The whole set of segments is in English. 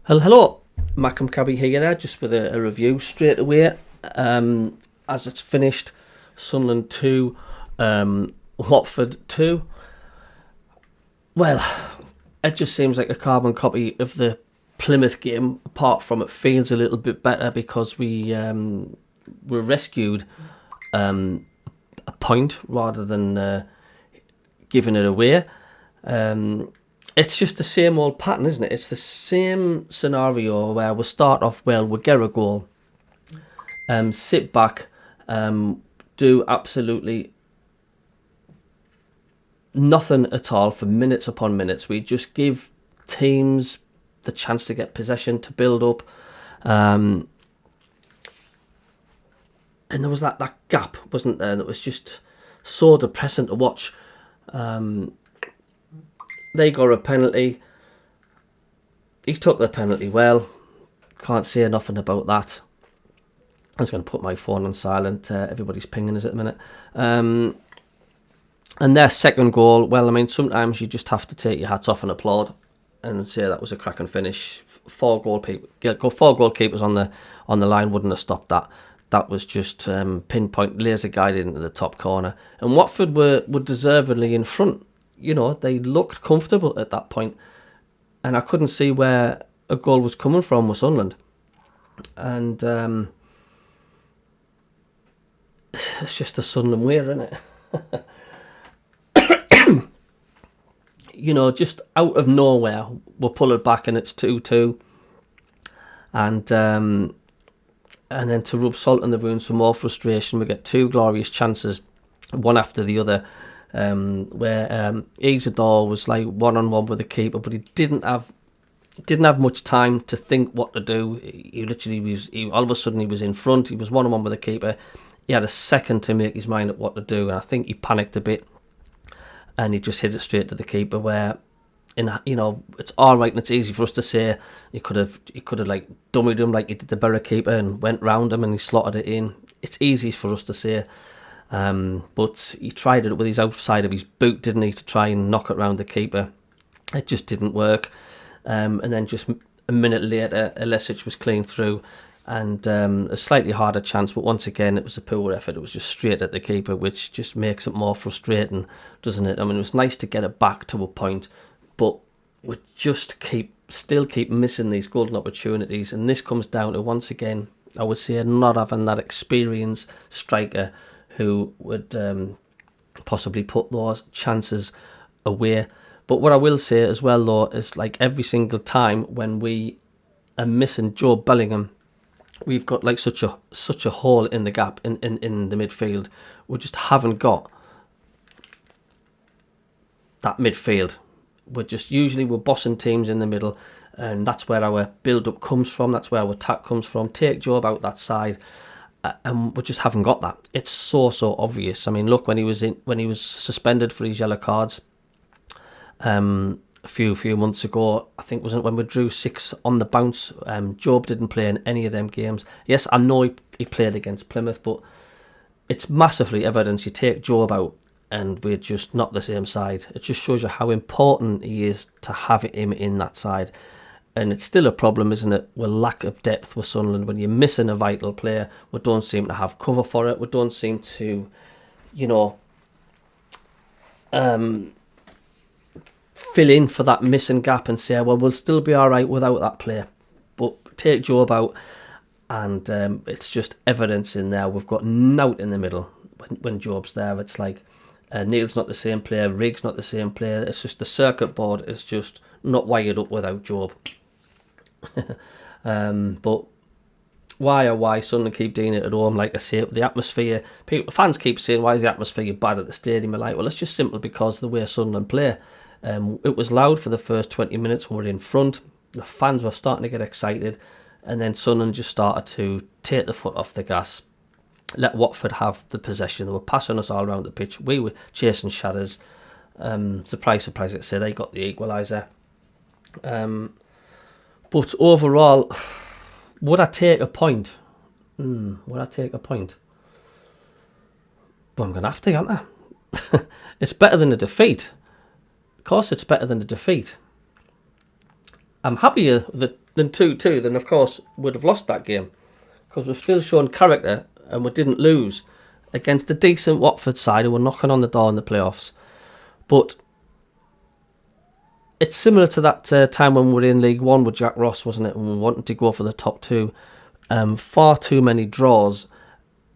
Hello, MACKEM CABBIE here there, just with a review straight away. As it's finished, Sunderland 2, Watford 2. Well, it just seems like a carbon copy of the Plymouth game, apart from it feels a little bit better because we were rescued a point rather than giving it away. It's just the same old pattern, isn't it? It's the same scenario where we start off well, we get a goal, sit back, do absolutely nothing at all for minutes upon minutes. We just give teams the chance to get possession, to build up. And there was that gap, wasn't there? That was just so depressing to watch. They got a penalty. He took the penalty well. Can't say nothing about that. I'm just going to put my phone on silent. Everybody's pinging us at the minute. And their second goal, well, I mean, sometimes you just have to take your hats off and applaud and say that was a cracking finish. Four goalkeepers on the line wouldn't have stopped that. That was just pinpoint, laser guided into the top corner. And Watford were deservedly in front. You know, they looked comfortable at that point, and I couldn't see where a goal was coming from with Sunderland. And it's just a Sunderland way, isn't it? You know, just out of nowhere, we'll pull it back and it's 2-2. And then to rub salt in the wounds for more frustration, we get two glorious chances, one after the other. Where Isadore was like one-on-one with the keeper, but he didn't have much time to think what to do. He literally was. All of a sudden, he was in front. He was one-on-one with the keeper. He had a second to make his mind up what to do, and I think he panicked a bit, and he just hit it straight to the keeper. Where, it's all right and it's easy for us to say he could have like dummied him like he did the Borough keeper and went round him and he slotted it in. It's easy for us to say. But he tried it with his outside of his boot, didn't he, to try and knock it round the keeper. It just didn't work. And then just a minute later, Elesic was clean through, and a slightly harder chance. But once again, it was a poor effort. It was just straight at the keeper, which just makes it more frustrating, doesn't it? I mean, it was nice to get it back to a point, but we just still keep missing these golden opportunities. And this comes down to, once again, I would say, not having that experienced striker who would possibly put those chances away. But what I will say as well, though, is like every single time when we are missing Joe Bellingham, we've got like such a hole in the gap in the midfield. We just haven't got that midfield. We're bossing teams in the middle, and that's where our build-up comes from. That's where our attack comes from. Take Joe out that side. And we just haven't got that. It's so obvious. I mean, look, when he was suspended for his yellow cards a few months ago, I think wasn't when we drew 6 on the bounce. Job didn't play in any of them games. Yes, I know he played against Plymouth, but it's massively evidence. You take Job out and we're just not the same side. It just shows you how important he is to have him in that side. And it's still a problem, isn't it, with lack of depth with Sunderland. When you're missing a vital player, we don't seem to have cover for it. We don't seem to, fill in for that missing gap and say, well, we'll still be all right without that player. But take Job out, and it's just evidence in there. We've got nout in the middle when Job's there. It's like Neil's not the same player, Riggs not the same player. It's just the circuit board is just not wired up without Job. But why Sunderland keep doing it at home? Like I say, the atmosphere, fans keep saying, why is the atmosphere bad at the stadium? I'm like, well, it's just simply because of the way Sunderland play. It was loud for the first 20 minutes when we were in front. The fans were starting to get excited, and then Sunderland just started to take the foot off the gas, let Watford have the possession. They were passing us all around the pitch. We were chasing shadows. Surprise, like I say, they got the equaliser. But overall, would I take a point? Would I take a point? Well, I'm going to have to, aren't I? It's better than a defeat. Of course it's better than a defeat. I'm happier than 2-2 than, of course, would have lost that game, because we've still shown character and we didn't lose against a decent Watford side who were knocking on the door in the playoffs. But it's similar to that time when we were in League One with Jack Ross, wasn't it? When we wanted to go for the top 2. Far too many draws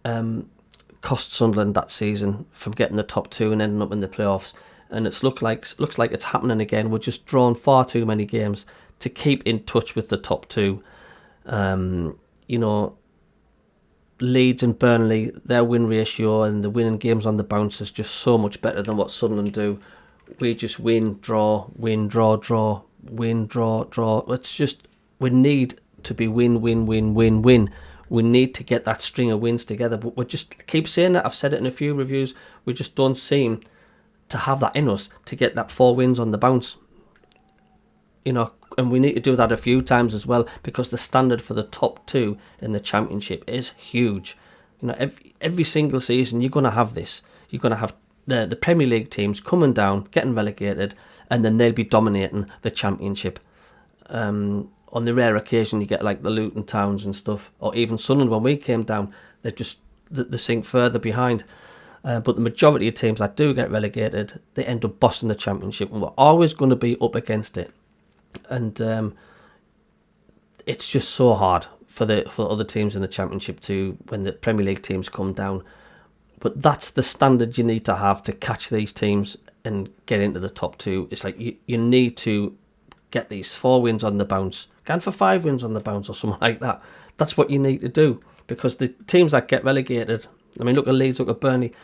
cost Sunderland that season from getting the top 2 and ending up in the playoffs. And looks like it's happening again. We're just drawing far too many games to keep in touch with the top 2. Leeds and Burnley, their win ratio and the winning games on the bounce is just so much better than what Sunderland do. We just win, draw, draw, win, draw, draw. It's just, we need to be win. We need to get that string of wins together. But I keep saying that. I've said it in a few reviews. We just don't seem to have that in us to get that 4 wins on the bounce. And we need to do that a few times as well, because the standard for the top 2 in the Championship is huge. Every single season you're going to have this. You're going to have the Premier League teams coming down, getting relegated, and then they'll be dominating the Championship. On the rare occasion you get like the Luton Towns and stuff, or even Sunderland when we came down, they sink further behind. But the majority of teams that do get relegated, they end up bossing the Championship, and we're always going to be up against it. And it's just so hard for other teams in the Championship when the Premier League teams come down. But that's the standard you need to have to catch these teams and get into the top 2. It's like you need to get these 4 wins on the bounce, going for 5 wins on the bounce or something like that. That's what you need to do, because the teams that get relegated, I mean, look at Leeds, look at Burnley.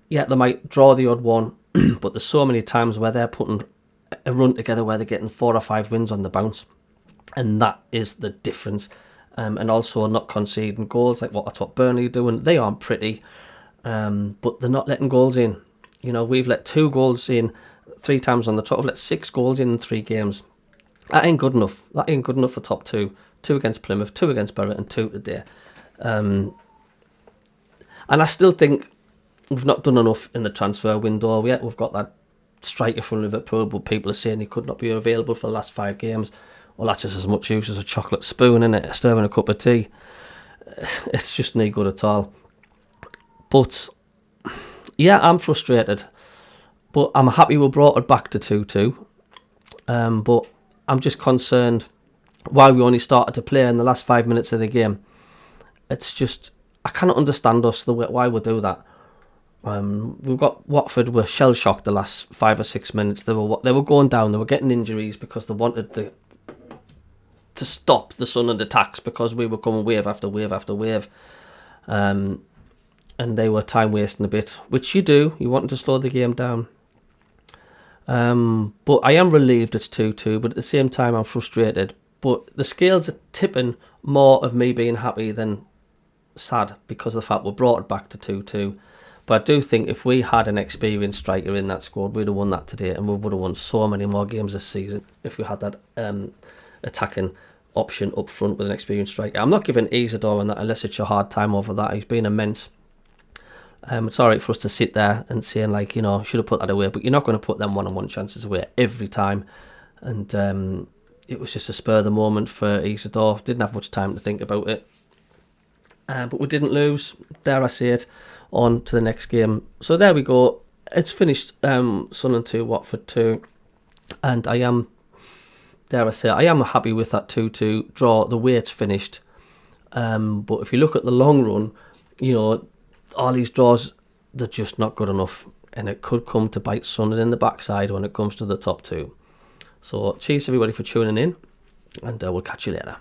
Yeah, they might draw the odd one, but there's so many times where they're putting a run together where they're getting 4 or 5 wins on the bounce, and that is the difference. And also not conceding goals, that's what Burnley are doing. They aren't pretty, but they're not letting goals in. We've let 2 goals in 3 times on the trot. We've let 6 goals in 3 games. That ain't good enough. That ain't good enough for top 2. 2 against Plymouth, 2 against Borough, and 2 today. And I still think we've not done enough in the transfer window yet. We've got that striker from Liverpool, but people are saying he could not be available for the last 5 games. Well, that's just as much use as a chocolate spoon, isn't it? Stirring a cup of tea. It's just no good at all. But yeah, I'm frustrated, but I'm happy we brought it back to 2-2. But I'm just concerned why we only started to play in the last 5 minutes of the game. It's just, I cannot understand why we do that. We've got Watford were shell shocked the last 5 or 6 minutes. They were going down. They were getting injuries because they wanted to stop the Sunderland attacks, because we were coming wave after wave after wave, and they were time wasting a bit, which you do. You want to slow the game down. But I am relieved it's 2-2. But at the same time, I'm frustrated. But the scales are tipping more of me being happy than sad, because of the fact we brought it back to 2-2. But I do think if we had an experienced striker in that squad, we'd have won that today, and we would have won so many more games this season if we had that attacking option up front with an experienced striker. I'm not giving Isidore and that unless it's your hard time over that. He's been immense. It's alright for us to sit there and saying, should have put that away, but you're not going to put them 1-on-1 chances away every time. And it was just a spur of the moment for Isidore. Didn't have much time to think about it. But we didn't lose, dare I say it, on to the next game. So there we go. It's finished Sunderland 2, Watford 2. And I am, dare I say, I am happy with that 2-2 draw, the way it's finished. But if you look at the long run, all these draws, they're just not good enough. And it could come to bite Sunderland in the backside when it comes to the top 2. So cheers everybody for tuning in, and we'll catch you later.